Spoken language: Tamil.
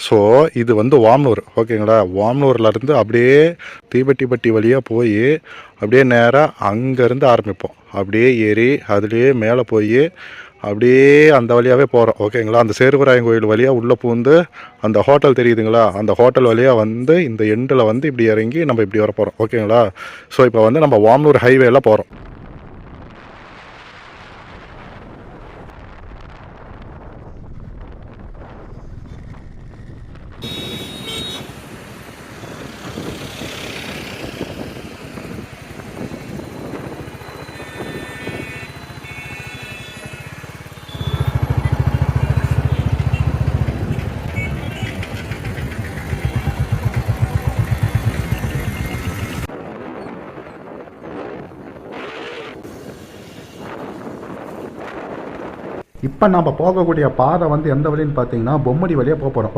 ஸோ இது வந்து வாம்னூர், ஓகேங்களா. வாம்னூர்லேருந்து அப்படியே தீபெட்டிப்பட்டி வழியாக போய் அப்படியே நேராக அங்கேருந்து ஆரம்பிப்போம். அப்படியே ஏறி அதுலேயே மேலே போய் அப்படியே அந்த வழியாகவே போகிறோம், ஓகேங்களா. அந்த சேர்வராயன் கோயில் வழியாக உள்ளே பூந்து அந்த ஹோட்டல் தெரியுதுங்களா, அந்த ஹோட்டல் வழியாக வந்து இந்த எண்டில் வந்து இப்படி இறங்கி நம்ம இப்படி வர போகிறோம், ஓகேங்களா. ஸோ இப்போ வந்து நம்ம வாம்னூர் ஹைவேல போகிறோம். இப்போ நம்ம போகக்கூடிய பாதை வந்து எந்த வழின்னு பார்த்தீங்கன்னா பொம்மடி வழியாக போக போகிறோம்.